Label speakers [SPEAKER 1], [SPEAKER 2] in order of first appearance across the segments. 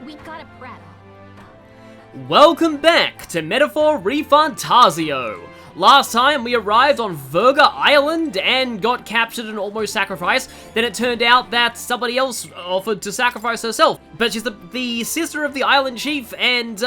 [SPEAKER 1] We gotta prep.
[SPEAKER 2] Welcome back to Metaphor ReFantazio! Last time we arrived on Virga Island and got captured and almost sacrificed. Then it turned out that somebody else offered to sacrifice herself. But she's the sister of the island chief, and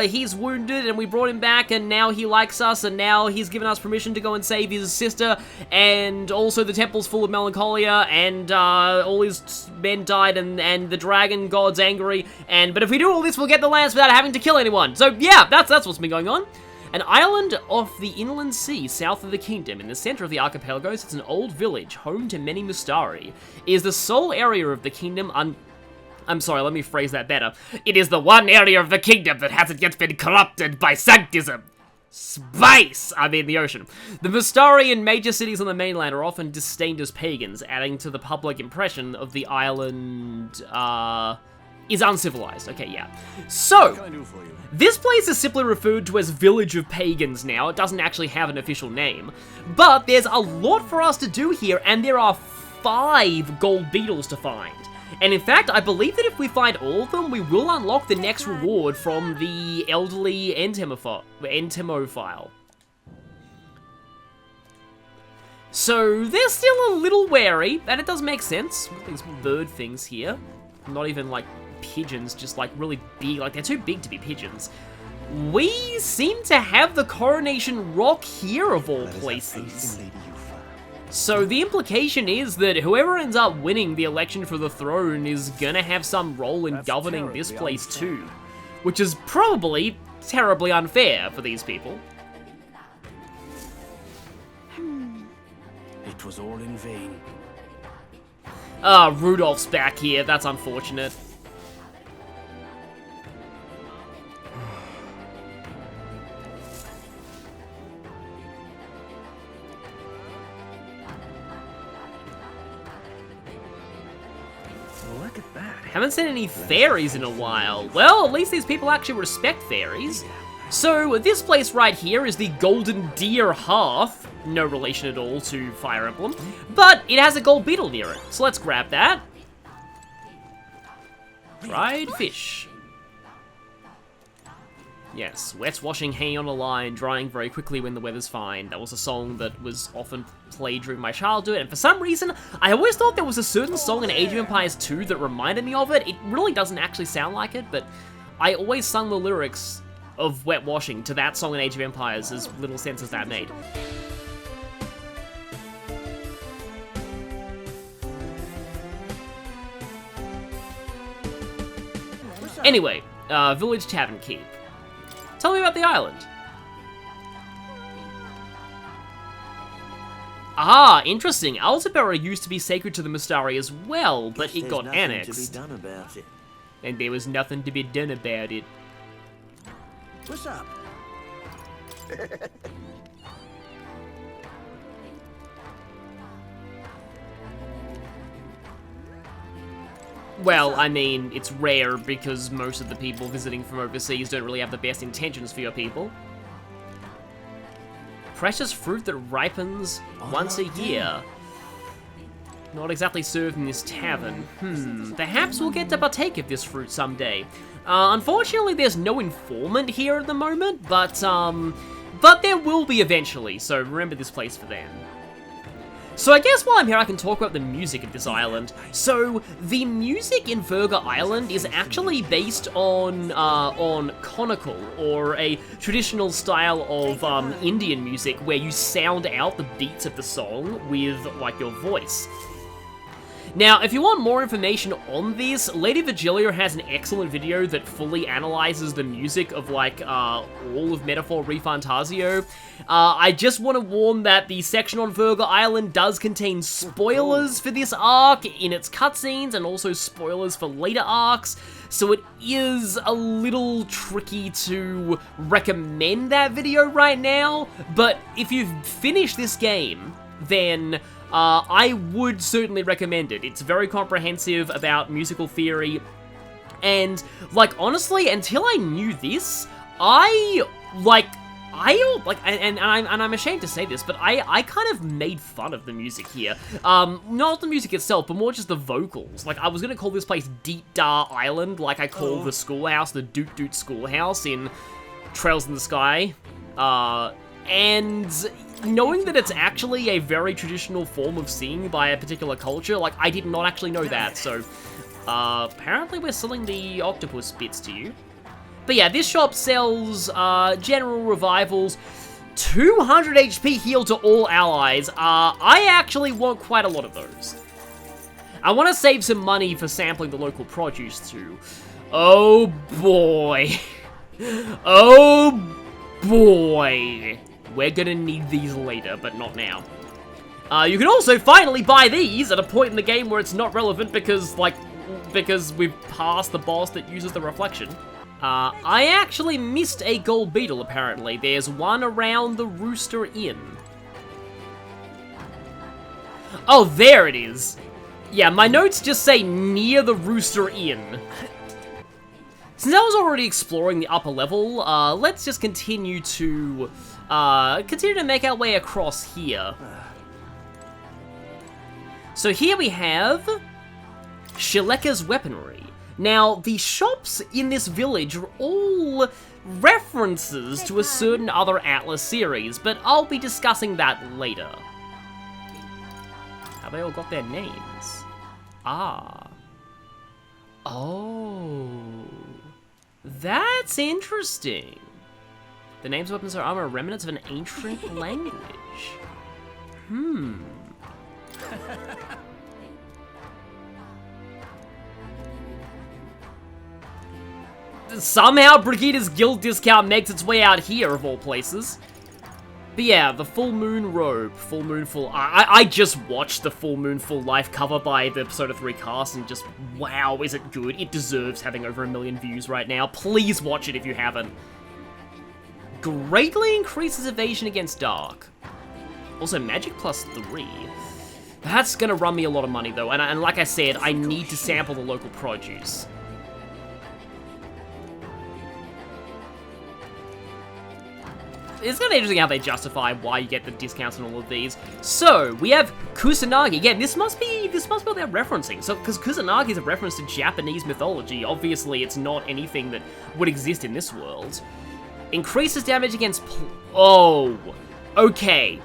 [SPEAKER 2] he's wounded, and we brought him back, and now he likes us, and now he's given us permission to go and save his sister, and also the temple's full of melancholia, and all his men died, and the dragon god's angry, but if we do all this, we'll get the lands without having to kill anyone. So yeah, that's what's been going on. An island off the inland sea south of the kingdom, in the center of the archipelago, sits an old village, home to many Mystari. It is the sole area of the kingdom I'm sorry, let me phrase that better. It is the one area of the kingdom that hasn't yet been corrupted by sanctism. Space! I mean the ocean. The Mystari in major cities on the mainland are often disdained as pagans, adding to the public impression of the island, is uncivilized. Okay, yeah. So, this place is simply referred to as Village of Pagans now. It doesn't actually have an official name. But there's a lot for us to do here, and there are 5 gold beetles to find. And in fact, I believe that if we find all of them, we will unlock the next reward from the elderly entomophile. So, they're still a little wary, and it does make sense. These bird things here. Not even, like, pigeons, just, like, really big. Like, they're too big to be pigeons. We seem to have the Coronation Rock here, of all places. So the implication is that whoever ends up winning the election for the throne is gonna have some role in governing this place too. Which is probably terribly unfair for these people.
[SPEAKER 3] It was all in vain.
[SPEAKER 2] Rudolph's back here. That's unfortunate.
[SPEAKER 3] Look at that.
[SPEAKER 2] Haven't seen any fairies in a while. Well, at least these people actually respect fairies. So, this place right here is the Golden Deer Hearth. No relation at all to Fire Emblem. But it has a gold beetle near it. So let's grab that. Fried fish. Yes, wet washing hay on a line, drying very quickly when the weather's fine. That was a song that was often played during my childhood, and for some reason, I always thought there was a certain song in Age of Empires 2 that reminded me of it. It really doesn't actually sound like it, but I always sung the lyrics of wet washing to that song in Age of Empires, as little sense as that made. Anyway, Village Tavern Keep. Tell me about the island. Ah, interesting. Altabera used to be sacred to the Mystari as well, but it got annexed.
[SPEAKER 3] To be done about it.
[SPEAKER 2] And there was nothing to be done about it.
[SPEAKER 3] What's up?
[SPEAKER 2] Well, I mean, it's rare because most of the people visiting from overseas don't really have the best intentions for your people. Precious fruit that ripens once a year. Not exactly served in this tavern. Perhaps we'll get to partake of this fruit someday. Unfortunately, there's no informant here at the moment, but there will be eventually, so remember this place for then. So I guess while I'm here I can talk about the music of this island. So the music in Virga Island is actually based on conical, or a traditional style of Indian music where you sound out the beats of the song with like your voice. Now, if you want more information on this, Lady Virgilia has an excellent video that fully analyzes the music of, like, all of Metaphor ReFantazio. I just want to warn that the section on Virga Island does contain spoilers for this arc in its cutscenes, and also spoilers for later arcs, so it is a little tricky to recommend that video right now, but if you've finished this game, then I would certainly recommend it. It's very comprehensive about musical theory, and, like, honestly, until I knew this, I I'm ashamed to say this, but I kind of made fun of the music here. Not the music itself, but more just the vocals. Like, I was gonna call this place Deep Dar Island, like I call the schoolhouse, the Doot Doot Schoolhouse in Trails in the Sky. And knowing that it's actually a very traditional form of singing by a particular culture, like, I did not actually know that, so, apparently we're selling the octopus bits to you. But yeah, this shop sells, general revivals, 200 HP heal to all allies. I actually want quite a lot of those. I want to save some money for sampling the local produce too. Oh boy. Oh boy. We're gonna need these later, but not now. You can also finally buy these at a point in the game where it's not relevant because we've passed the boss that uses the reflection. I actually missed a gold beetle, apparently. There's one around the Rooster Inn. Oh, there it is. Yeah, my notes just say near the Rooster Inn. Since I was already exploring the upper level, let's just continue to make our way across here. So here we have Shileka's weaponry. Now, the shops in this village are all references to a certain other Atlas series, but I'll be discussing that later. Have they all got their names? Ah. Oh. That's interesting. The names of weapons are remnants of an ancient language. Somehow, Brigida's guild discount makes its way out here, of all places. But yeah, the Full Moon Robe, Full Moon Full... I just watched the Full Moon Full Life cover by the Persona 3 cast and just, wow, is it good? It deserves having over 1 million views right now. Please watch it if you haven't. Greatly increases evasion against dark. Also, magic +3. That's gonna run me a lot of money, though, and like I said, I need to sample the local produce. It's kind of interesting how they justify why you get the discounts on all of these. So, we have Kusanagi. Again, this must be what they're referencing. So, because Kusanagi is a reference to Japanese mythology, obviously it's not anything that would exist in this world. Increases damage against... Oh, okay.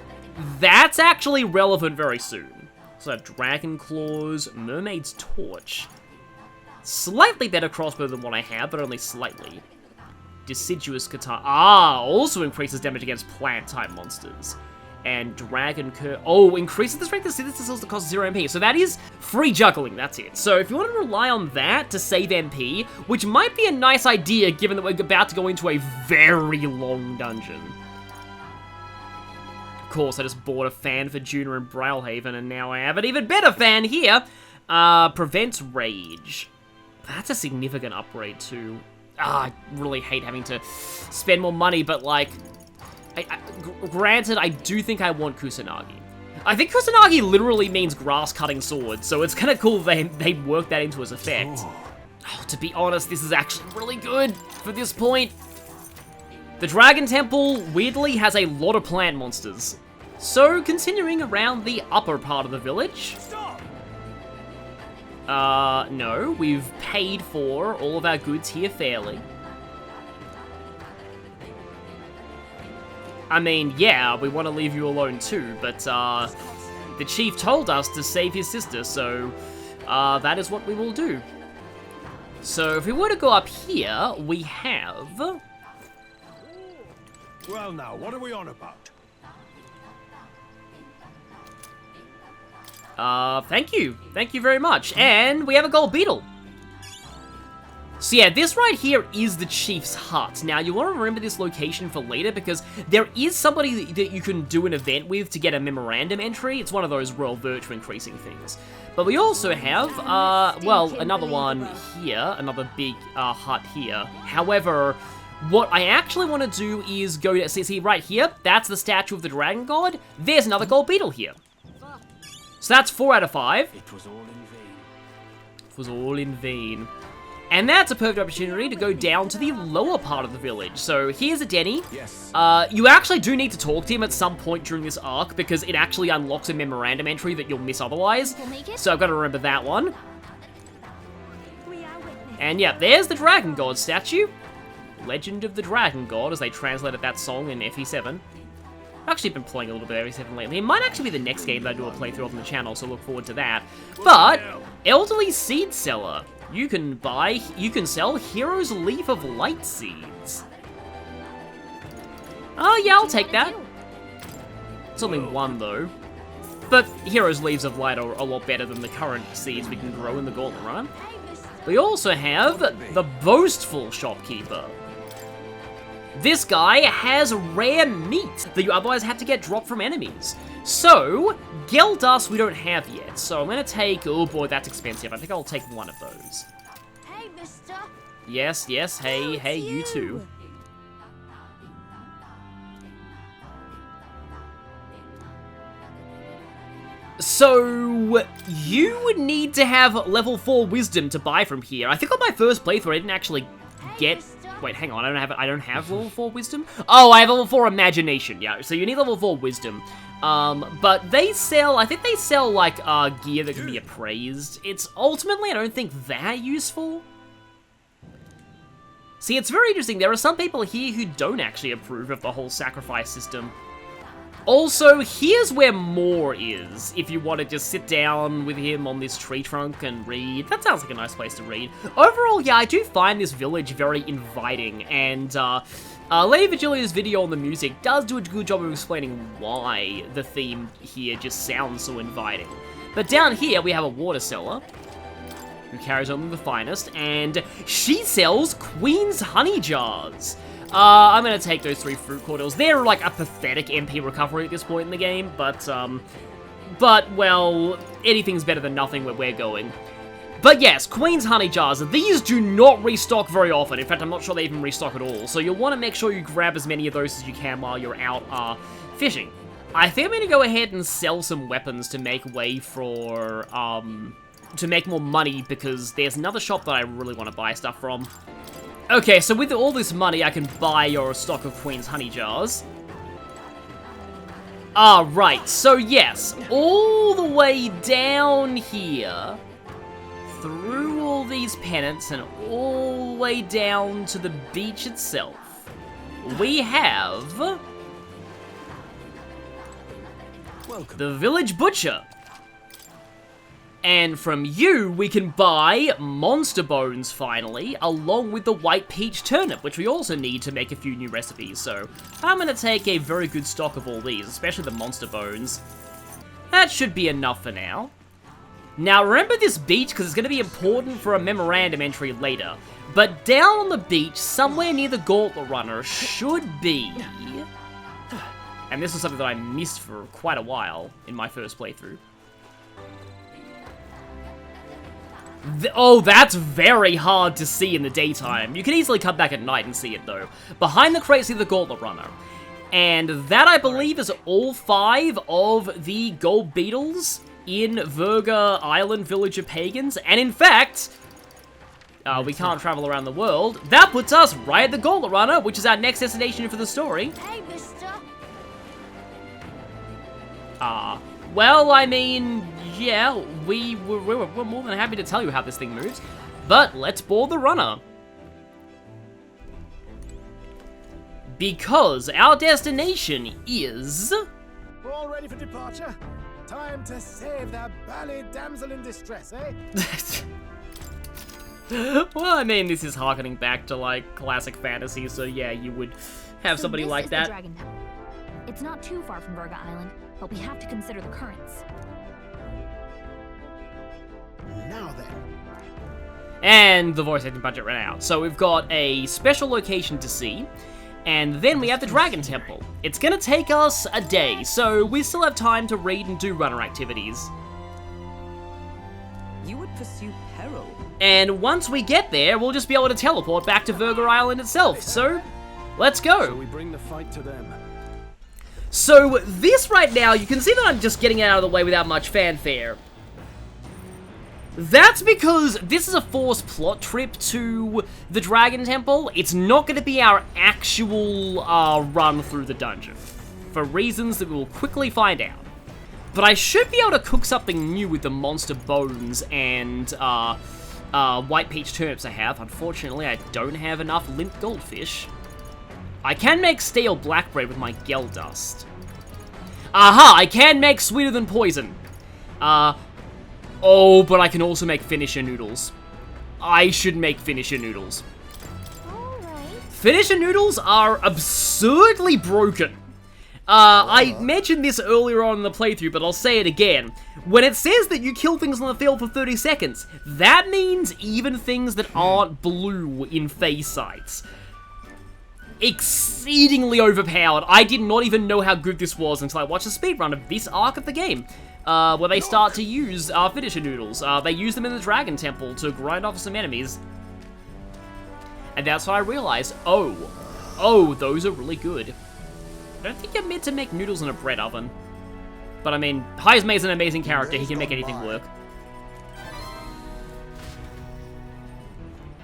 [SPEAKER 2] That's actually relevant very soon. So I have Dragon Claws, Mermaid's Torch. Slightly better crossbow than what I have, but only slightly. Deciduous Katana. Also increases damage against plant-type monsters. And Dragon Curse. Oh, increases the strength of synthesis that costs 0 MP. So that is free juggling, that's it. So if you want to rely on that to save MP, which might be a nice idea given that we're about to go into a very long dungeon. Of course, I just bought a fan for Juna and Brailhaven, and now I have an even better fan here. Prevents Rage. That's a significant upgrade too. I really hate having to spend more money, but like, granted, I do think I want Kusanagi. I think Kusanagi literally means grass-cutting sword, so it's kind of cool they work that into its effect. Oh, to be honest, this is actually really good for this point. The Dragon Temple, weirdly, has a lot of plant monsters. So, continuing around the upper part of the village... no, we've paid for all of our goods here fairly. I mean, yeah, we want to leave you alone too, but, the chief told us to save his sister, so, that is what we will do. So, if we were to go up here, we have...
[SPEAKER 4] Well now, what are we on about?
[SPEAKER 2] Thank you. Thank you very much. And we have a gold beetle. So yeah, this right here is the chief's hut. Now, you want to remember this location for later because there is somebody that you can do an event with to get a memorandum entry. It's one of those royal virtue increasing things. But we also have, well, another one here, another big hut here. However, what I actually want to do is go to, see right here, that's the statue of the dragon god. There's another gold beetle here. So that's 4 out of 5.
[SPEAKER 3] It was all in vain.
[SPEAKER 2] It was all in vain. And that's a perfect opportunity to go down to the lower part of the village. So here's a Denny.
[SPEAKER 3] Yes.
[SPEAKER 2] You actually do need to talk to him at some point during this arc because it actually unlocks a memorandum entry that you'll miss otherwise.
[SPEAKER 1] We'll make it.
[SPEAKER 2] So I've got to remember that one.
[SPEAKER 1] We are witnesses.
[SPEAKER 2] And yeah, there's the Dragon God statue. Legend of the Dragon God, as they translated that song in FE7. I've actually been playing a little bit of FE7 lately. It might actually be the next game that I do a playthrough of on the channel, so look forward to that. But, Elderly Seed Seller. You can sell Hero's Leaf of Light seeds. Oh yeah, I'll take that. It's only one though. But Hero's Leaves of Light are a lot better than the current seeds we can grow in the Gauntlet Run. We also have the Boastful Shopkeeper. This guy has rare meat that you otherwise have to get dropped from enemies. So, Gel Dust we don't have yet, so I'm gonna take... Oh boy, that's expensive. I think I'll take one of those.
[SPEAKER 1] Hey, mister.
[SPEAKER 2] Yes, yes, hey, you too. So, you would need to have level 4 wisdom to buy from here. I think on my first playthrough I didn't actually get... Wait, hang on, I don't have level 4 wisdom? Oh, I have level 4 imagination, yeah, so you need level 4 wisdom. But they sell, I think they sell, like, gear that can be appraised. It's ultimately, I don't think, that useful. See, it's very interesting, there are some people here who don't actually approve of the whole sacrifice system. Also, here's where more is, if you want to just sit down with him on this tree trunk and read. That sounds like a nice place to read. Overall, yeah, I do find this village very inviting, and Lady Virgilia's video on the music does do a good job of explaining why the theme here just sounds so inviting. But down here, we have a water seller, who carries only the finest, and she sells Queen's Honey Jars. I'm gonna take those 3 fruit cordials. They're like a pathetic MP recovery at this point in the game, but, well, anything's better than nothing where we're going. But yes, Queen's Honey Jars. These do not restock very often. In fact, I'm not sure they even restock at all. So you'll want to make sure you grab as many of those as you can while you're out, fishing. I think I'm gonna go ahead and sell some weapons to make way for, to make more money, because there's another shop that I really want to buy stuff from. Okay, so with all this money, I can buy your stock of Queen's Honey Jars. Ah, right. So yes, all the way down here, through all these pennants, and all the way down to the beach itself, we have the Village Butcher. And from you, we can buy Monster Bones, finally, along with the White Peach Turnip, which we also need to make a few new recipes, so I'm gonna take a very good stock of all these, especially the Monster Bones. That should be enough for now. Now, remember this beach, because it's gonna be important for a memorandum entry later, but down on the beach, somewhere near the Gauntlet Runner, should be... And this is something that I missed for quite a while in my first playthrough. Oh, that's very hard to see in the daytime. You can easily come back at night and see it, though. Behind the crates is the Gauntlet Runner. And that, I believe, is all 5 of the gold beetles in Virga Island, Village of Pagans. And in fact, we can't travel around the world. That puts us right at the Gauntlet Runner, which is our next destination for the story.
[SPEAKER 1] Hey, mister.
[SPEAKER 2] Well, I mean, yeah, we're more than happy to tell you how this thing moves, but let's board the runner. Because our destination is...
[SPEAKER 5] We're all ready for departure. Time to save that bally damsel in distress, eh?
[SPEAKER 2] Well, I mean, this is harkening back to, like, classic fantasy, so yeah, you would have somebody like that.
[SPEAKER 1] The Dragon Temple. It's not too far from Virga Island, but we have to consider the currents.
[SPEAKER 5] Now then.
[SPEAKER 2] And the voice acting budget ran out. So we've got a special location to see, and then we have the Dragon Temple. It's gonna take us a day, so we still have time to read and do runner activities.
[SPEAKER 6] You would pursue peril.
[SPEAKER 2] And once we get there, we'll just be able to teleport back to Virga Island itself, so let's go.
[SPEAKER 3] So we bring the fight to them.
[SPEAKER 2] So this right now, you can see that I'm just getting it out of the way without much fanfare. That's because this is a forced plot trip to the Dragon Temple. It's not going to be our actual run through the dungeon, for reasons that we will quickly find out. But I should be able to cook something new with the monster bones and white peach turnips I have. Unfortunately, I don't have enough limp goldfish. I can make stale black bread with my gel dust. Aha! I can make sweeter than poison. Oh, but I can also make finisher noodles. I should make finisher noodles.
[SPEAKER 1] Alright.
[SPEAKER 2] Finisher noodles are absurdly broken. I mentioned this earlier on in the playthrough, but I'll say it again. When it says that you kill things on the field for 30 seconds, that means even things that aren't blue in phase sights. Exceedingly overpowered. I did not even know how good this was until I watched a speedrun of this arc of the game, where they start to use finisher noodles. They use them in the Dragon Temple to grind off some enemies. And that's when I realized, oh, those are really good. I don't think you're meant to make noodles in a bread oven. But I mean, Heismay's an amazing character, he can make anything work.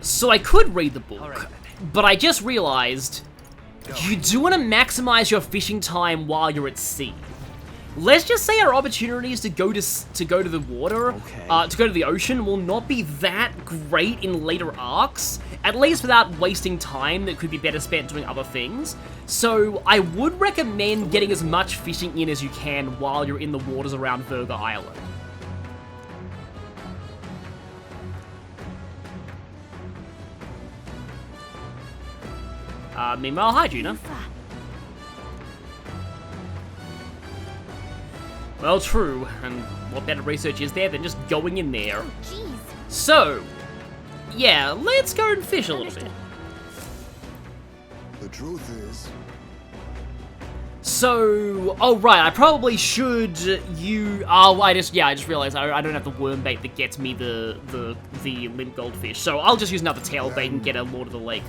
[SPEAKER 2] So I could read the book, but I just realized you do want to maximize your fishing time while you're at sea. Let's just say our opportunities to go to the water, to go to the ocean will not be that great in later arcs, at least without wasting time that could be better spent doing other things. So I would recommend getting as much fishing in as you can while you're in the waters around Virga Island. Meanwhile, hi, Juna. Well, true, and what better research is there than just going in there?
[SPEAKER 1] Oh, jeez.
[SPEAKER 2] So, yeah, let's go and fish a little bit.
[SPEAKER 6] The truth is...
[SPEAKER 2] So, oh right, I probably should I just realized I don't have the worm bait that gets me the limp goldfish, so I'll just use another tail bait and get a Lord of the Lake.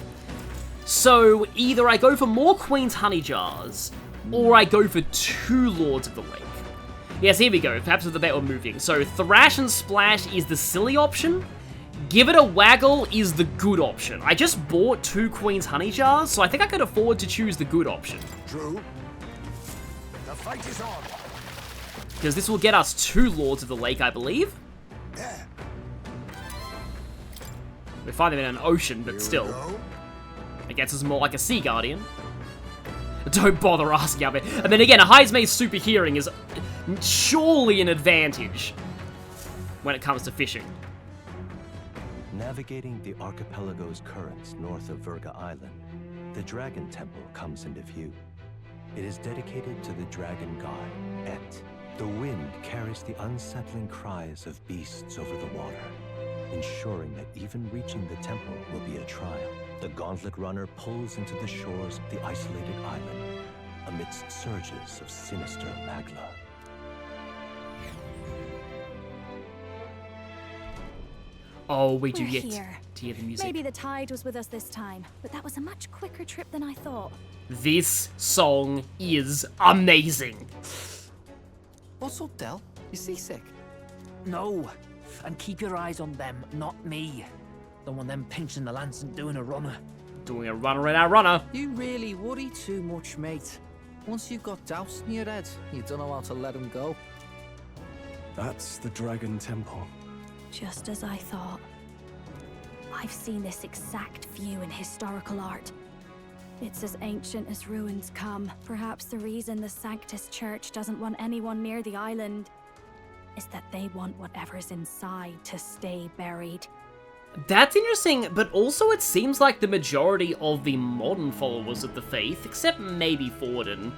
[SPEAKER 2] So, either I go for more Queen's Honey Jars, or I go for 2 Lords of the Lake. Yes, here we go, perhaps with the bait we're moving. So, Thrash and Splash is the silly option, Give It a Waggle is the good option. I just bought 2 Queen's Honey Jars, so I think I could afford to choose the good option.
[SPEAKER 6] True. The fight is on.
[SPEAKER 2] Because this will get us 2 Lords of the Lake, I believe.
[SPEAKER 6] Yeah.
[SPEAKER 2] We find them in an ocean, but still.
[SPEAKER 6] Go.
[SPEAKER 2] It gets us more like a Sea Guardian. Don't bother asking of it. And then again, a Heismay's super hearing is surely an advantage when it comes to fishing.
[SPEAKER 7] Navigating the archipelago's currents north of Virga Island, the Dragon Temple comes into view. It is dedicated to the dragon god, Et. The wind carries the unsettling cries of beasts over the water, ensuring that even reaching the temple will be a trial. The gauntlet runner pulls into the shores of the isolated island amidst surges of sinister magla.
[SPEAKER 2] Oh, we do
[SPEAKER 1] We're
[SPEAKER 2] yet
[SPEAKER 1] here.
[SPEAKER 2] to hear the music.
[SPEAKER 1] Maybe the tide was with us this time, but that was a much quicker trip than I thought.
[SPEAKER 2] This song is amazing.
[SPEAKER 8] What's up, Del? You seasick? No. And keep your eyes on them, not me. Don't want them pinching the lance and doing a runner.
[SPEAKER 2] Doing a runner in our runner.
[SPEAKER 8] You really worry too much, mate. Once you've got doubts in your head, you don't know how to let them go.
[SPEAKER 3] That's the Dragon Temple.
[SPEAKER 1] Just as I thought. I've seen this exact view in historical art. It's as ancient as ruins come. Perhaps the reason the Sanctus Church doesn't want anyone near the island is that they want whatever's inside to stay buried.
[SPEAKER 2] That's interesting, but also it seems like the majority of the modern followers of the faith, except maybe Forden,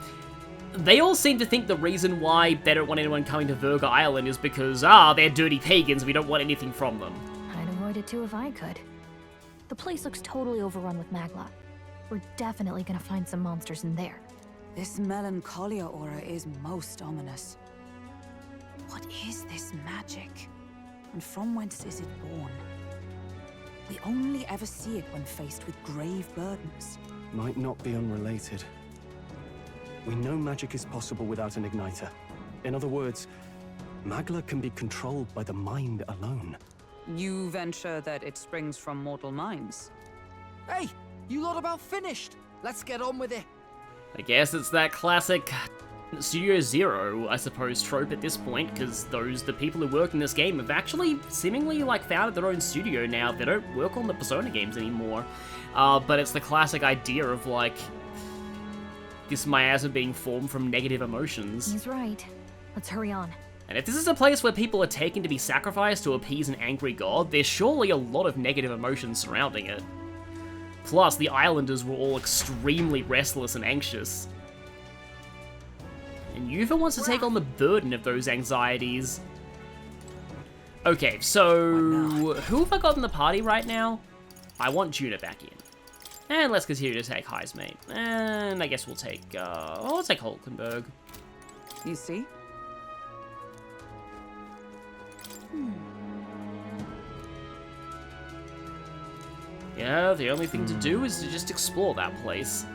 [SPEAKER 2] they all seem to think the reason why they don't want anyone coming to Virga Island is because, they're dirty pagans, we don't want anything from them.
[SPEAKER 1] I'd avoid it too if I could. The place looks totally overrun with magla. We're definitely gonna find some monsters in there.
[SPEAKER 9] This melancholia aura is most ominous. What is this magic? And from whence is it born? We only ever see it when faced with grave burdens.
[SPEAKER 3] Might not be unrelated. We know magic is possible without an igniter. In other words, magla can be controlled by the mind alone.
[SPEAKER 9] You venture that it springs from mortal minds?
[SPEAKER 8] Hey, you lot about finished. Let's get on with it.
[SPEAKER 2] I guess it's that classic Studio Zero, I suppose, trope at this point, because the people who work in this game have actually seemingly like founded their own studio now. They don't work on the Persona games anymore. But it's the classic idea of like this miasma being formed from negative emotions.
[SPEAKER 1] He's right. Let's hurry on.
[SPEAKER 2] And if this is a place where people are taken to be sacrificed to appease an angry god, there's surely a lot of negative emotions surrounding it. Plus, the islanders were all extremely restless and anxious. And Yuva wants to take on the burden of those anxieties. Okay, so who have I got in the party right now? I want Judah back in. And let's continue to take High's mate. And I guess we'll take, I'll take Hulkenberg.
[SPEAKER 9] You see?
[SPEAKER 2] Yeah, the only thing to do is to just explore that place.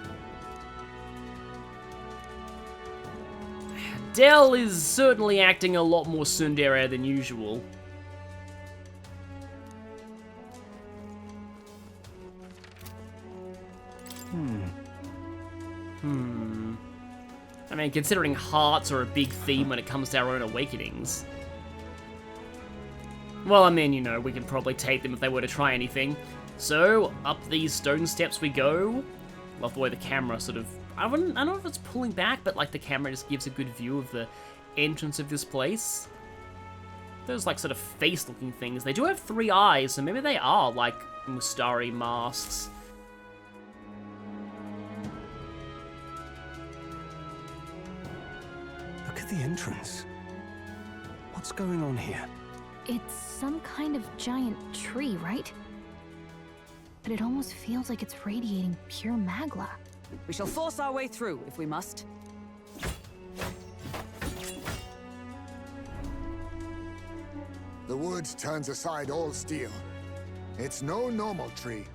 [SPEAKER 2] Dell is certainly acting a lot more tsundere than usual. I mean, considering hearts are a big theme when it comes to our own awakenings. Well, I mean, you know, we can probably take them if they were to try anything. So, up these stone steps we go. Love the way the camera sort of... I don't know if it's pulling back, but like the camera just gives a good view of the entrance of this place. Those like sort of face-looking things. They do have 3 eyes, so maybe they are like Mustari masks.
[SPEAKER 3] Look at the entrance. What's going on here?
[SPEAKER 1] It's some kind of giant tree, right? But it almost feels like it's radiating pure magla.
[SPEAKER 9] We shall force our way through, if we must.
[SPEAKER 6] The woods turns aside all steel. It's no normal tree.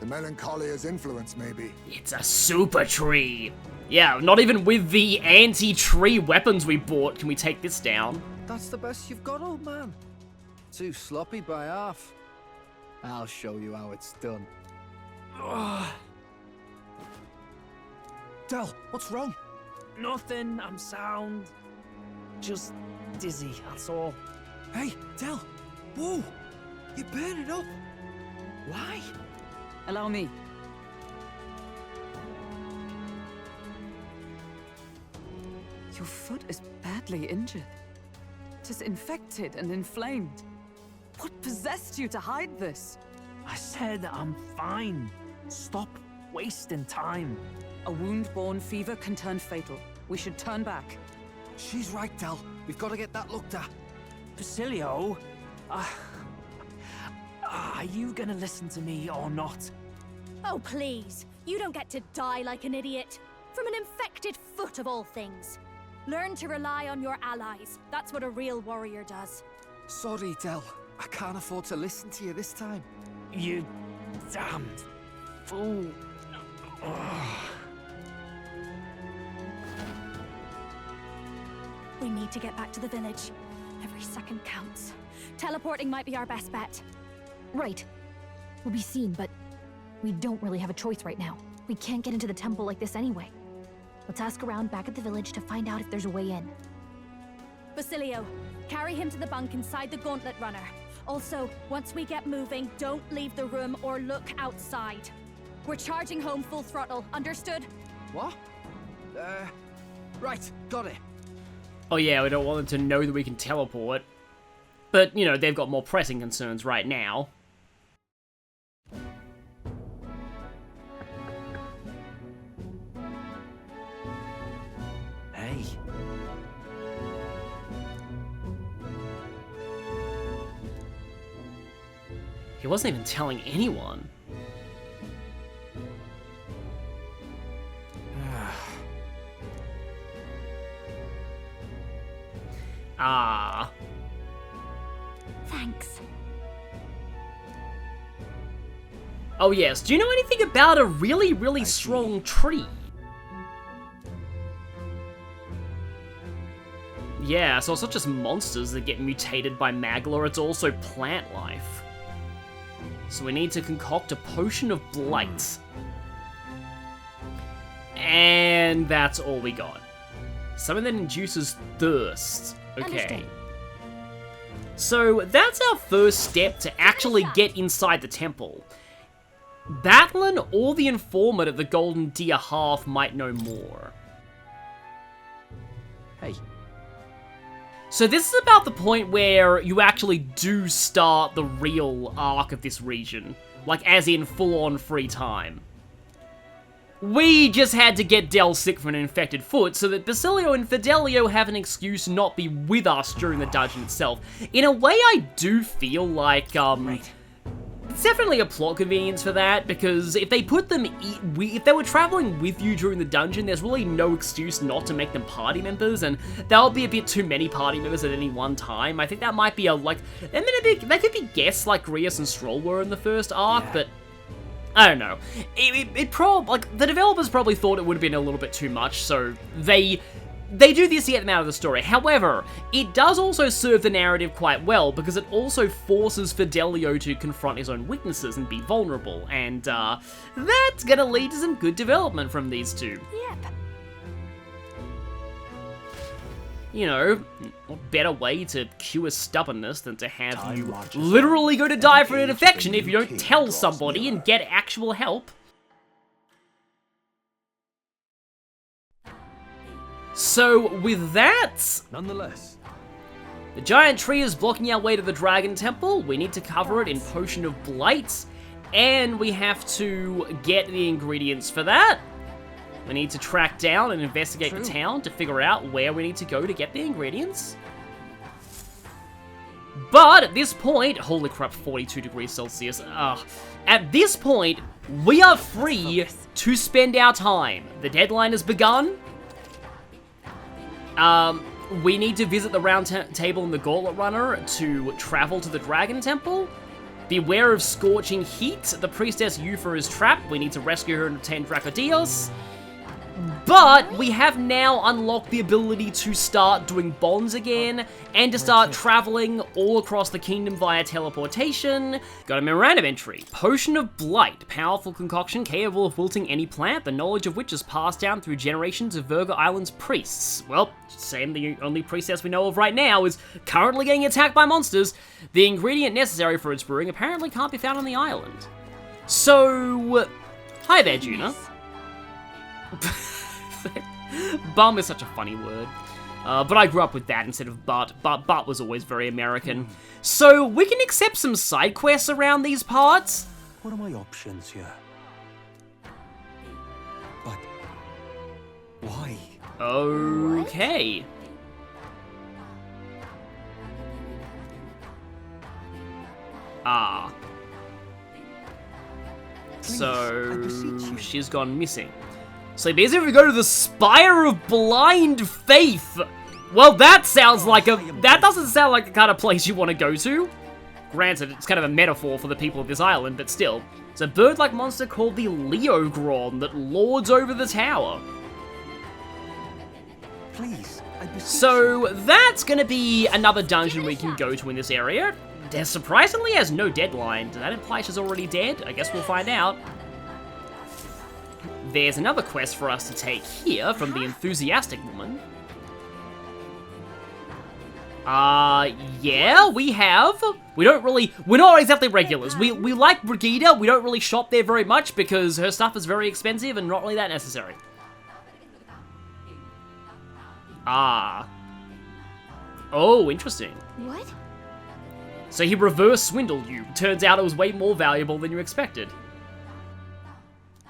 [SPEAKER 6] The Melancholia's influence, maybe.
[SPEAKER 2] It's a super tree. Yeah, not even with the anti-tree weapons we bought can we take this down.
[SPEAKER 8] That's the best you've got, old man. Too sloppy by half. I'll show you how it's done. Del, what's wrong?
[SPEAKER 10] Nothing, I'm sound. Just dizzy, that's all.
[SPEAKER 8] Hey, Del! Whoa! You're burning up! Why?
[SPEAKER 9] Allow me. Your foot is badly injured. It is infected and inflamed. What possessed you to hide this?
[SPEAKER 10] I said I'm fine. Stop wasting time.
[SPEAKER 9] A wound-borne fever can turn fatal. We should turn back.
[SPEAKER 8] She's right, Del. We've got to get that looked at.
[SPEAKER 10] Basilio, are you gonna listen to me or not?
[SPEAKER 1] Oh, please. You don't get to die like an idiot. From an infected foot of all things. Learn to rely on your allies. That's what a real warrior does.
[SPEAKER 8] Sorry, Del. I can't afford to listen to you this time.
[SPEAKER 10] You damned fool.
[SPEAKER 1] We need to get back to the village. Every second counts. Teleporting might be our best bet.
[SPEAKER 11] Right. We'll be seen, but we don't really have a choice right now. We can't get into the temple like this anyway. Let's ask around back at the village to find out if there's a way in.
[SPEAKER 1] Basilio, carry him to the bunk inside the gauntlet runner. Also, once we get moving, don't leave the room or look outside. We're charging home full throttle, understood?
[SPEAKER 8] What? Right, got it.
[SPEAKER 2] Oh yeah, we don't want them to know that we can teleport. But, you know, they've got more pressing concerns right now.
[SPEAKER 10] Hey.
[SPEAKER 2] He wasn't even telling anyone. Ah.
[SPEAKER 1] Thanks.
[SPEAKER 2] Oh yes, do you know anything about a really strong tree? Yeah, so it's not just monsters that get mutated by Magla, it's also plant life. So we need to concoct a potion of blight. And that's all we got. Something that induces thirst. Okay.
[SPEAKER 11] Understand.
[SPEAKER 2] So that's our first step to actually get inside the temple. Batlin or the informant at the Golden Deer Half might know more.
[SPEAKER 8] Hey.
[SPEAKER 2] So this is about the point where you actually do start the real arc of this region. Like, as in full-on free time. We just had to get Del sick from an infected foot so that Basilio and Fidelio have an excuse to not be with us during the dungeon itself. In a way, I do feel like, it's definitely a plot convenience for that, because if they put them, if they were traveling with you during the dungeon, there's really no excuse not to make them party members, and that would be a bit too many party members at any one time. I think that might be they could be guests like Grius and Stroll were in the first arc, but I don't know. The developers probably thought it would have been a little bit too much, so they do this to get them out of the story. However, it does also serve the narrative quite well, because it also forces Fidelio to confront his own weaknesses and be vulnerable, and that's gonna lead to some good development from these two.
[SPEAKER 11] Yep.
[SPEAKER 2] You know, what better way to cure stubbornness than to have you literally go to die for an infection if you don't tell somebody and get actual help. So, with that,
[SPEAKER 3] Nonetheless,
[SPEAKER 2] the giant tree is blocking our way to the Dragon Temple. We need to cover it in Potion of Blight, and we have to get the ingredients for that. We need to track down and investigate the town to figure out where we need to go to get the ingredients. But at this point, holy crap, 42 degrees Celsius. At this point, we are free to spend our time. The deadline has begun. We need to visit the round table and the Gauntlet Runner to travel to the Dragon Temple. Beware of scorching heat. The priestess Eupha is trapped. We need to rescue her and obtain Dracodios. But we have now unlocked the ability to start doing bonds again, and to start traveling all across the kingdom via teleportation. Got a memorandum entry. Potion of Blight. Powerful concoction capable of wilting any plant, the knowledge of which is passed down through generations of Virga Island's priests. Well, same, the only priestess we know of right now is currently getting attacked by monsters. The ingredient necessary for its brewing apparently can't be found on the island. So, hi there, Juna. Bum is such a funny word. But I grew up with that instead of butt. Butt was always very American. So we can accept some side quests around these parts.
[SPEAKER 3] what are my options here? But why?
[SPEAKER 2] Okay. So she's gone missing. So basically we go to the Spire of Blind Faith. Well, that doesn't sound like the kind of place you want to go to. Granted, it's kind of a metaphor for the people of this island, but still. It's a bird-like monster called the Leogron that lords over the tower.
[SPEAKER 3] Please, I beseech
[SPEAKER 2] So that's gonna be another dungeon we can go to in this area. There surprisingly has no deadline. Does that imply she's already dead? I guess we'll find out. There's another quest for us to take here from the enthusiastic woman. Yeah, we have. We're not exactly regulars. We like Brigida. We don't really shop there very much because her stuff is very expensive and not really that necessary. Oh, interesting.
[SPEAKER 11] What?
[SPEAKER 2] So he reverse swindled you. Turns out it was way more valuable than you expected.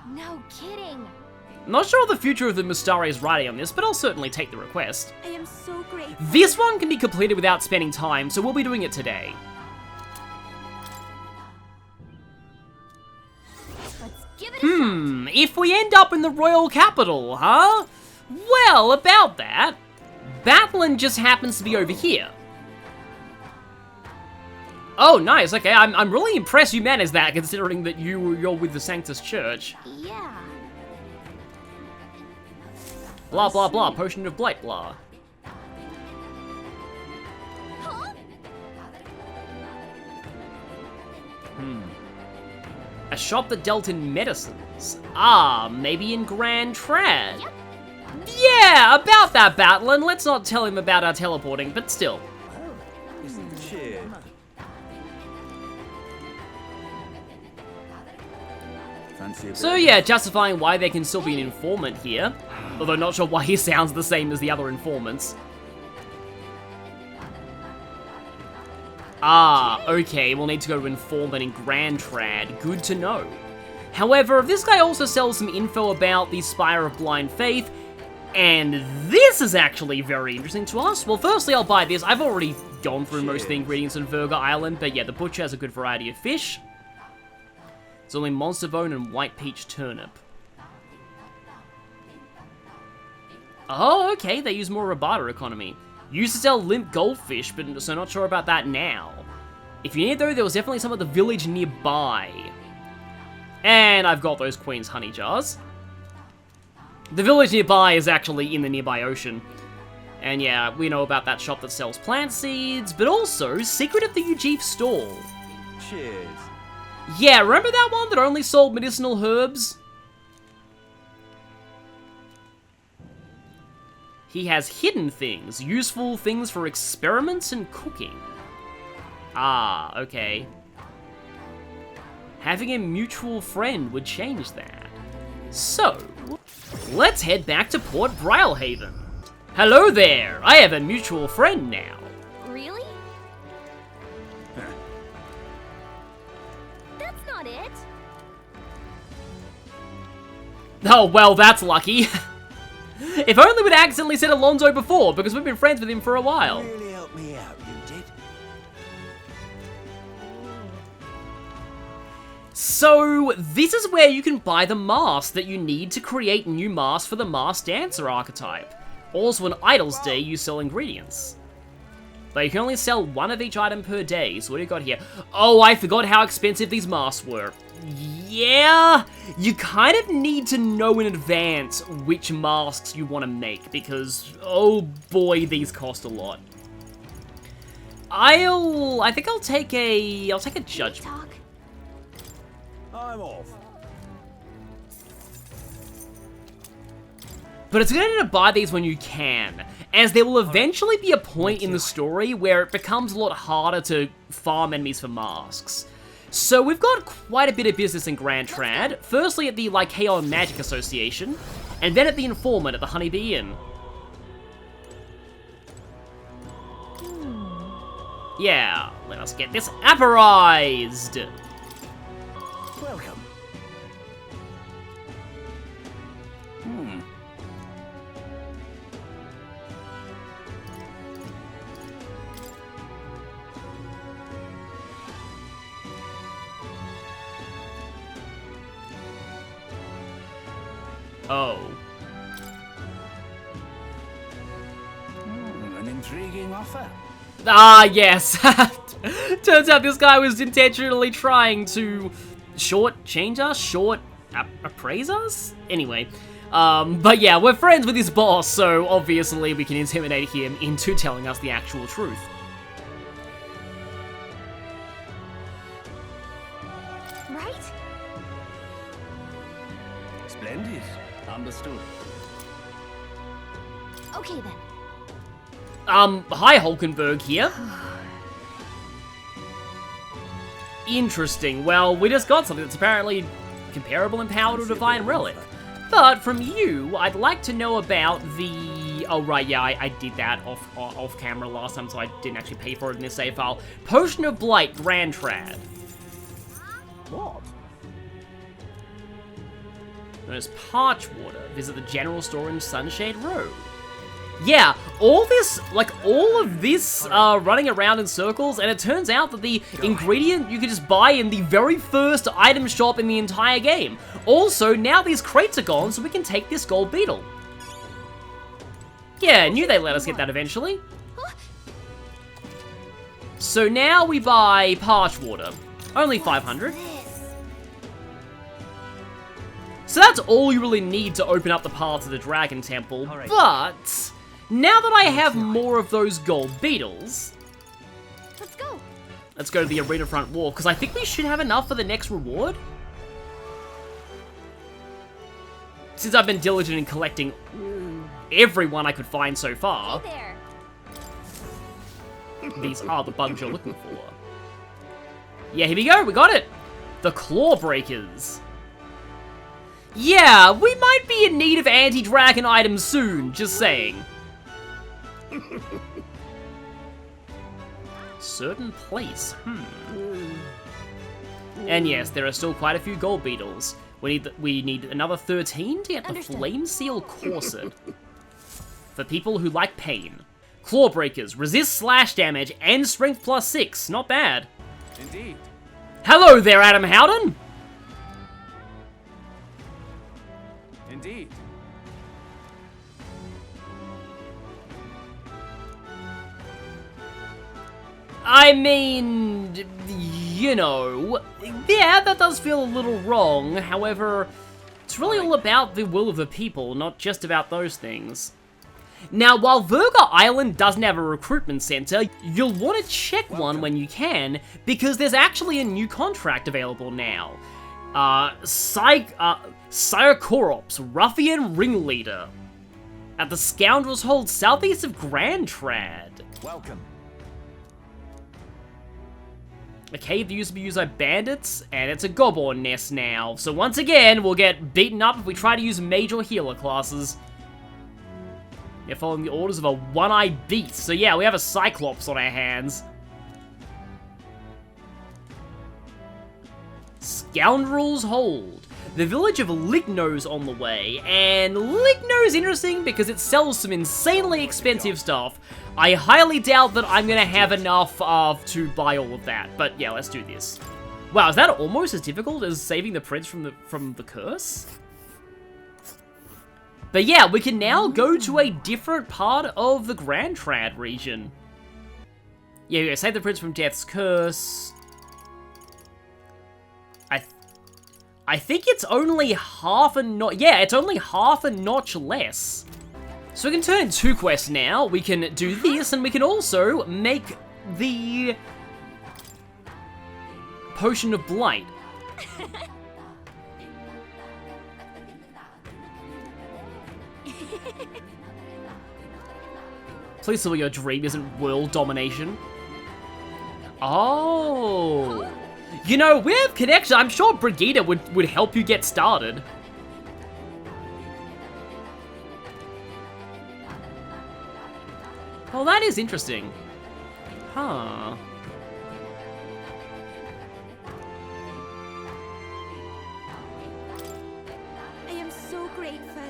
[SPEAKER 11] No kidding.
[SPEAKER 2] I'm not sure the future of the Mustari is writing on this, but I'll certainly take the request.
[SPEAKER 11] I am so grateful.
[SPEAKER 2] This one can be completed without spending time, so we'll be doing it today.
[SPEAKER 11] Let's give it a shot.
[SPEAKER 2] If we end up in the royal capital, huh? Well, about that, Batlin just happens to be over here. Oh, nice. Okay, I'm really impressed you managed that, considering that you're with the Sanctus Church.
[SPEAKER 11] Yeah.
[SPEAKER 2] Blah, blah, blah. Potion of Blight, blah. A shop that dealt in medicines. Ah, maybe in Grand Trad.
[SPEAKER 11] Yep.
[SPEAKER 2] Yeah, about that battle, and let's not tell him about our teleporting, but still.
[SPEAKER 7] Cheers.
[SPEAKER 2] So yeah, justifying why there can still be an informant here. Although not sure why he sounds the same as the other informants. Ah, okay, we'll need to go to informant in Grand Trad. Good to know. However, this guy also sells some info about the Spire of Blind Faith, and this is actually very interesting to us. Well, firstly, I'll buy this. I've already gone through most of the ingredients in Virga Island, but yeah, the butcher has a good variety of fish. It's only monster bone and white peach turnip. Oh, okay, they use more rabata economy. Used to sell limp goldfish, but so not sure about that now. If you need though, there was definitely some at the village nearby. And I've got those Queen's honey jars. The village nearby is actually in the nearby ocean. And yeah, we know about that shop that sells plant seeds, but also Secret of the Ujif Stall.
[SPEAKER 7] Cheers.
[SPEAKER 2] Yeah, remember that one that only sold medicinal herbs? He has hidden things, useful things for experiments and cooking. Ah, okay. Having a mutual friend would change that. So, let's head back to Port Brylehaven. Hello there, I have a mutual friend now.
[SPEAKER 11] Really? That's not it.
[SPEAKER 2] Oh, well, that's lucky. If only we'd accidentally said Alonzo before, because we've been friends with him for a while.
[SPEAKER 3] Really helped me out, you did.
[SPEAKER 2] So, this is where you can buy the mask that you need to create new masks for the masked dancer archetype. Also, on Idol's Day, you sell ingredients. But you can only sell one of each item per day, so what do you got here? Oh, I forgot how expensive these masks were. Yeah, you kind of need to know in advance which masks you want to make, because, oh boy, these cost a lot. I think I'll take a judgment.
[SPEAKER 4] I'm off.
[SPEAKER 2] But it's good to buy these when you can, as there will eventually be a point in the story where it becomes a lot harder to farm enemies for masks. So we've got quite a bit of business in Grand Trad, firstly at the Lycaon Magic Association, and then at the Informant at the Honeybee Inn. Yeah, let us get this apparized!
[SPEAKER 4] Welcome.
[SPEAKER 2] Oh.
[SPEAKER 4] An intriguing offer.
[SPEAKER 2] Ah, yes. Turns out this guy was intentionally trying to short-change us? Appraise us? Anyway. But yeah, we're friends with his boss, so obviously we can intimidate him into telling us the actual truth.
[SPEAKER 11] Right?
[SPEAKER 4] Splendid. Understood.
[SPEAKER 11] Okay then.
[SPEAKER 2] Hi Hulkenberg here. Interesting. Well, we just got something that's apparently comparable in power to a Divine Relic. But from you, I'd like to know about the... Oh, right, yeah, I did that off camera last time, so I didn't actually pay for it in this save file. Potion of Blight, Grand Trad.
[SPEAKER 4] What?
[SPEAKER 2] Known as Parch Water. Visit the general store in Sunshade Road. Yeah, all of this running around in circles, and it turns out that the ingredient you could just buy in the very first item shop in the entire game. Also, now these crates are gone, so we can take this gold beetle. Yeah, I knew they'd let us get that eventually. So now we buy Parch Water. Only 500. So that's all you really need to open up the path to the Dragon Temple, but now that I have more of those gold beetles,
[SPEAKER 11] Let's go.
[SPEAKER 2] Let's go to the arena front wall, because I think we should have enough for the next reward. Since I've been diligent in collecting everyone I could find so far.
[SPEAKER 11] Hey there.
[SPEAKER 2] These are the bugs you're looking for. Yeah, here we go, we got it! The Claw Breakers. Yeah, we might be in need of anti-dragon items soon, just saying. Certain place, And yes, there are still quite a few gold beetles. We need another 13 to get the Flame Seal Corset. For people who like pain. Claw Breakers, resist slash damage and strength +6, not bad.
[SPEAKER 4] Indeed.
[SPEAKER 2] Hello there, Adam Howden!
[SPEAKER 4] Indeed.
[SPEAKER 2] I mean, you know, yeah, that does feel a little wrong. However, it's really all about the will of the people, not just about those things. Now, while Virga Island doesn't have a recruitment center, you'll want to check one when you can, because there's actually a new contract available now. Psychorops, Ruffian Ringleader, at the Scoundrels Hold southeast of Grand Trad.
[SPEAKER 4] Welcome.
[SPEAKER 2] A cave that used to be used by bandits, and it's a Goblin nest now. So once again, we'll get beaten up if we try to use mage or healer classes. You're following the orders of a one-eyed beast. So yeah, we have a Cyclops on our hands. Scoundrels Hold. The village of Ligno's on the way, and Ligno's interesting because it sells some insanely expensive stuff. I highly doubt that I'm gonna have enough to buy all of that, but yeah, let's do this. Wow, is that almost as difficult as saving the prince from the curse? But yeah, we can now go to a different part of the Grand Trad region. Yeah, save the prince from death's curse. I think it's only half a notch. Yeah, it's only half a notch less. So we can turn in 2 quests now. We can do this, and we can also make the Potion of Blight. Please tell me your dream isn't world domination. Oh. You know, we have connection. I'm sure Brigida would help you get started. Oh, that is interesting. Huh.
[SPEAKER 11] I am so grateful.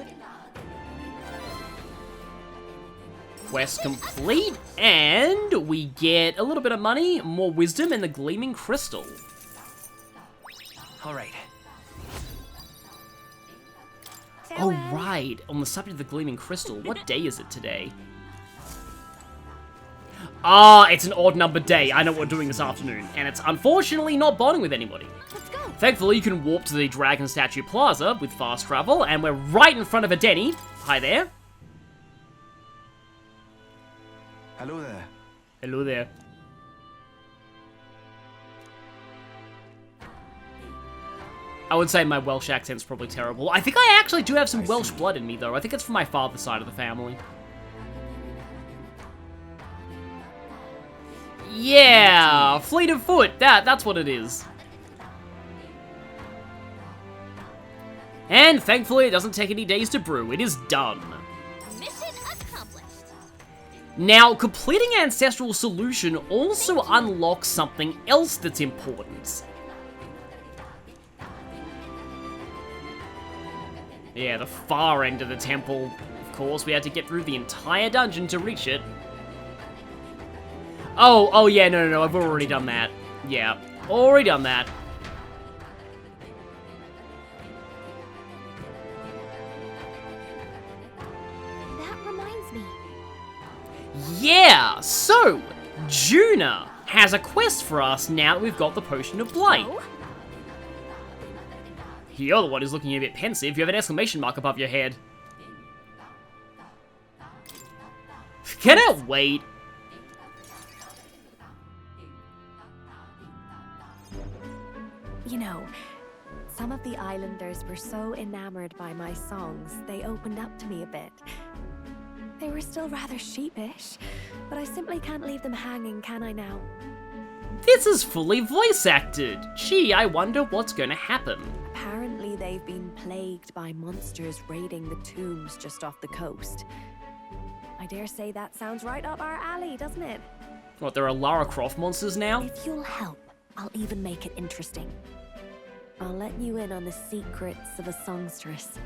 [SPEAKER 2] Quest complete, and we get a little bit of money, more wisdom, and the Gleaming Crystal.
[SPEAKER 8] All right.
[SPEAKER 2] Oh, right. On the subject of the Gleaming Crystal, what day is it today? Ah, it's an odd-numbered day. I know what we're doing this afternoon, and it's unfortunately not bonding with anybody.
[SPEAKER 11] Let's go.
[SPEAKER 2] Thankfully, you can warp to the Dragon Statue Plaza with fast travel, and we're right in front of a Denny. Hi there.
[SPEAKER 3] Hello there.
[SPEAKER 2] Hello there. I would say my Welsh accent's probably terrible. I think I actually do have some Welsh blood in me, though. I think it's from my father's side of the family. Yeah, Fleet of Foot. That's what it is. And thankfully, it doesn't take any days to brew. It is done.
[SPEAKER 11] Mission accomplished.
[SPEAKER 2] Now, completing Ancestral Solution also unlocks something else that's important. Yeah, the far end of the temple. Of course, we had to get through the entire dungeon to reach it. Oh yeah, no, I've already done that. Yeah, already done that.
[SPEAKER 11] That reminds me.
[SPEAKER 2] Yeah, so, Juna has a quest for us now that we've got the Potion of Blight.
[SPEAKER 11] Oh?
[SPEAKER 2] You're the one who's looking a bit pensive. You have an exclamation mark above your head. Cannot wait.
[SPEAKER 1] know, some of the islanders were so enamored by my songs, they opened up to me a bit. They were still rather sheepish, but I simply can't leave them hanging, can I now?
[SPEAKER 2] This is fully voice acted. Gee, I wonder what's gonna happen.
[SPEAKER 1] Apparently they've been plagued by monsters raiding the tombs just off the coast. I dare say that sounds right up our alley, doesn't it?
[SPEAKER 2] What, there are Lara Croft monsters now?
[SPEAKER 1] If you'll help, I'll even make it interesting. I'll let you in on the secrets of a songstress.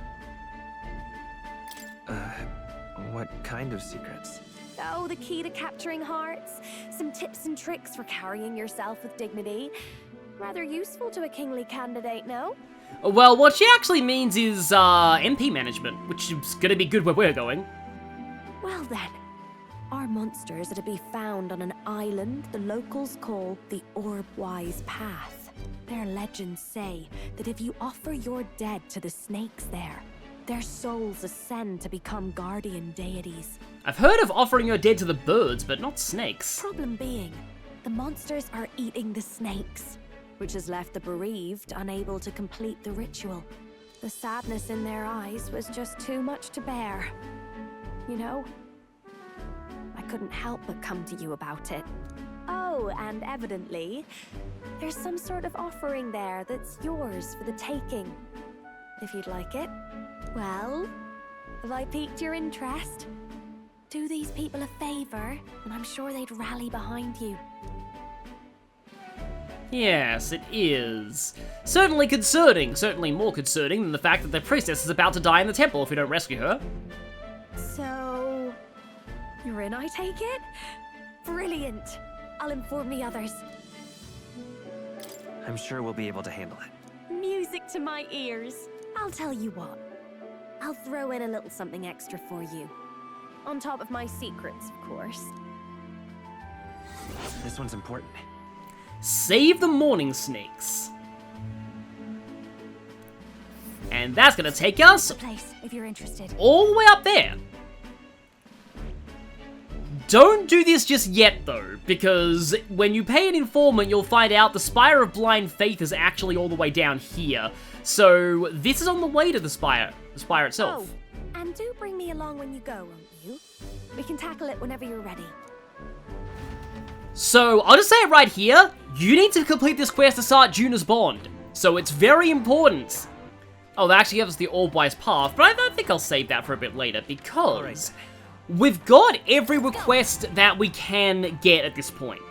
[SPEAKER 3] What kind of secrets?
[SPEAKER 1] Oh, the key to capturing hearts. Some tips and tricks for carrying yourself with dignity. Rather useful to a kingly candidate, no?
[SPEAKER 2] Well, what she actually means is, MP management, which is gonna be good where we're going.
[SPEAKER 1] Well then, our monsters are to be found on an island the locals call the Orbwise Path. Their legends say that if you offer your dead to the snakes there, their souls ascend to become guardian deities.
[SPEAKER 2] I've heard of offering your dead to the birds, but not snakes.
[SPEAKER 1] Problem being, the monsters are eating the snakes, which has left the bereaved unable to complete the ritual. The sadness in their eyes was just too much to bear. You know? I couldn't help but come to you about it. Oh, and evidently, there's some sort of offering there that's yours for the taking. If you'd like it. Well, have I piqued your interest? Do these people a favor, and I'm sure they'd rally behind you.
[SPEAKER 2] Yes, it is. Certainly concerning. Certainly more concerning than the fact that the priestess is about to die in the temple if we don't rescue her.
[SPEAKER 1] So, you're in, I take it? Brilliant. I'll inform the others.
[SPEAKER 3] I'm sure we'll be able to handle it.
[SPEAKER 1] Music to my ears. I'll tell you what. I'll throw in a little something extra for you. On top of my secrets, of course.
[SPEAKER 3] This one's important.
[SPEAKER 2] Save the morning snakes. And that's gonna take us
[SPEAKER 1] The place, if you're interested.
[SPEAKER 2] all the way up there. Don't do this just yet, though, because when you pay an informant, you'll find out the Spire of Blind Faith is actually all the way down here. So this is on the way to the spire itself.
[SPEAKER 1] Oh, and do bring me along when you go, won't you? We can tackle it whenever you're ready.
[SPEAKER 2] So I'll just say it right here. You need to complete this quest to start Juna's Bond. So it's very important. Oh, they actually give us the Orbwise Path, but I think I'll save that for a bit later because we've got every request that we can get at this point.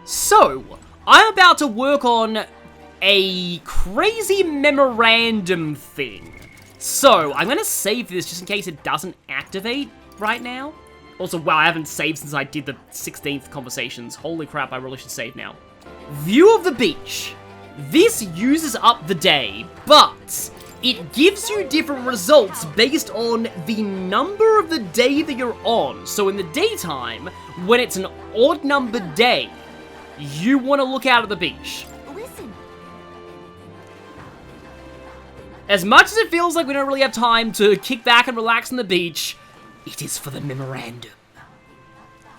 [SPEAKER 2] So, I'm about to work on a crazy memorandum thing. So, I'm going to save this just in case it doesn't activate right now. Also, wow, I haven't saved since I did the 16th conversations. Holy crap, I really should save now. View of the beach. This uses up the day, but it gives you different results based on the number of the day that you're on. So in the daytime, when it's an odd-numbered day, you want to look out at the beach.
[SPEAKER 1] Listen.
[SPEAKER 2] As much as it feels like we don't really have time to kick back and relax on the beach, it is for the memorandum.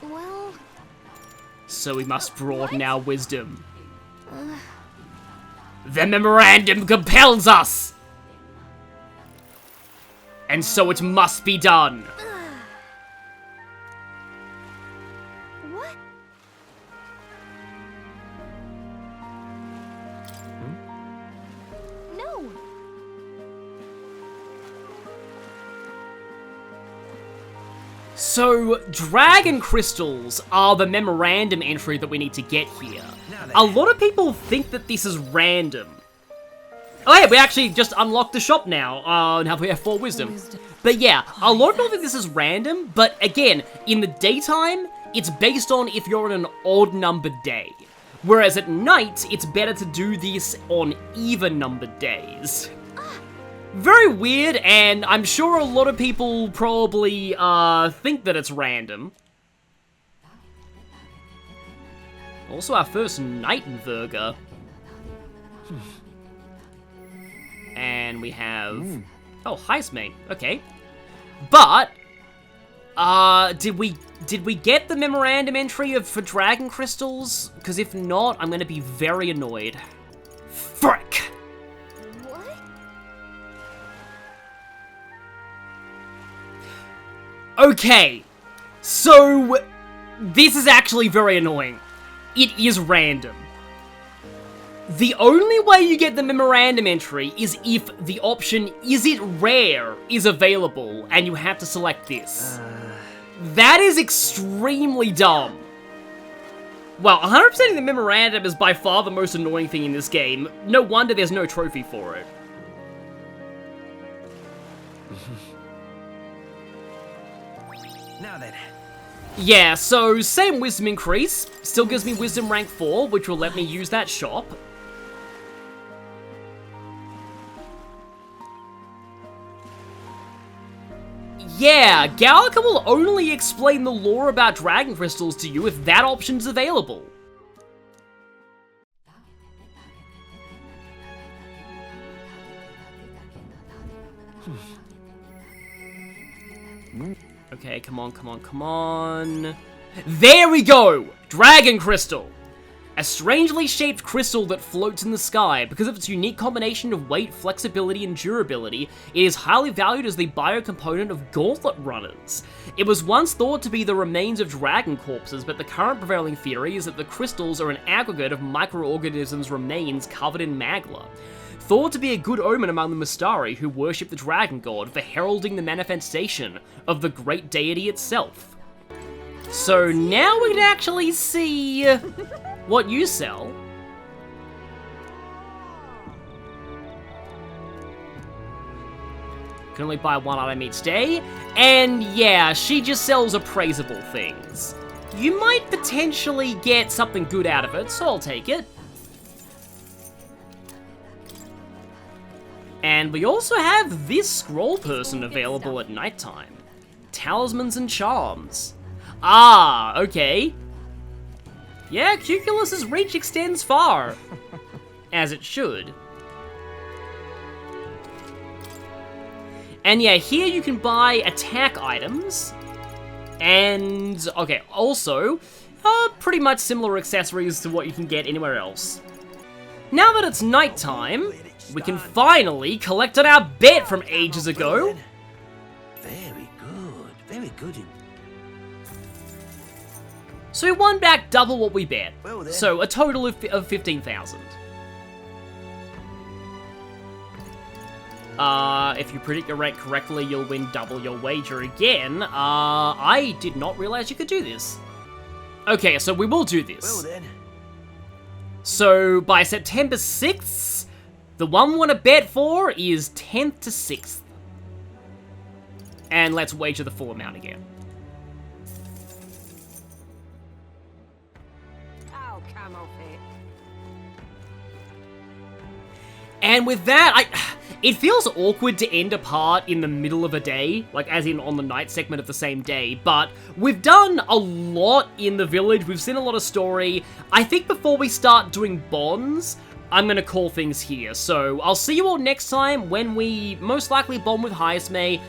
[SPEAKER 1] Well...
[SPEAKER 2] So we must broaden our wisdom. The memorandum compels us! And so it must be done.
[SPEAKER 1] What? No.
[SPEAKER 2] So, dragon crystals are the memorandum entry that we need to get here. A lot of people think that this is random. Oh hey, we actually just unlocked the shop now, and we have 4 wisdom. But yeah, a lot of people think this is random, but again, in the daytime, it's based on if you're on an odd-numbered day. Whereas at night, it's better to do this on even-numbered days. Very weird, and I'm sure a lot of people probably, think that it's random. Also, our first night in Virga. And we have... Oh, heist mate. Okay. But, did we get the memorandum entry for dragon crystals? Because if not, I'm going to be very annoyed. Frick!
[SPEAKER 11] What?
[SPEAKER 2] Okay, so this is actually very annoying. It is random. The only way you get the memorandum entry is if the option "Is it rare?" is available, and you have to select this. That is extremely dumb. Well, 100%ing the memorandum is by far the most annoying thing in this game. No wonder there's no trophy for it.
[SPEAKER 8] Now then.
[SPEAKER 2] Yeah, so same wisdom increase. Still gives me wisdom rank 4, which will let me use that shop. Yeah, Gallica will only explain the lore about dragon crystals to you if that option's available. Okay, come on, come on, come on. There we go! Dragon Crystal! A strangely shaped crystal that floats in the sky. Because of its unique combination of weight, flexibility, and durability, it is highly valued as the biocomponent of gauntlet runners. It was once thought to be the remains of dragon corpses, but the current prevailing theory is that the crystals are an aggregate of microorganisms' remains covered in magma. Thought to be a good omen among the Mystari, who worship the dragon god for heralding the manifestation of the great deity itself. So now we can actually see what you sell. Can only buy one item each day, and yeah, she just sells appraisable things. You might potentially get something good out of it, so I'll take it. And we also have this scroll person available at nighttime. Talismans and charms. Ah, okay. Yeah, Cuculus's reach extends far. As it should. And yeah, here you can buy attack items. And, okay, also, pretty much similar accessories to what you can get anywhere else. Now that it's nighttime, we can finally collect on our bet from ages ago.
[SPEAKER 8] Very good. Very good.
[SPEAKER 2] So we won back double what we bet.
[SPEAKER 8] Well then.
[SPEAKER 2] So a total of 15,000. If you predict your rate correctly, you'll win double your wager again. I did not realize you could do this. Okay, so we will do this.
[SPEAKER 8] Well then.
[SPEAKER 2] So by September 6th, the one we want to bet for is 10th to 6th. And let's wager the full amount again. And with that, it feels awkward to end a part in the middle of a day, like as in on the night segment of the same day, but we've done a lot in the village, we've seen a lot of story. I think before we start doing bonds, I'm gonna call things here. So I'll see you all next time when we most likely bond with Highest May.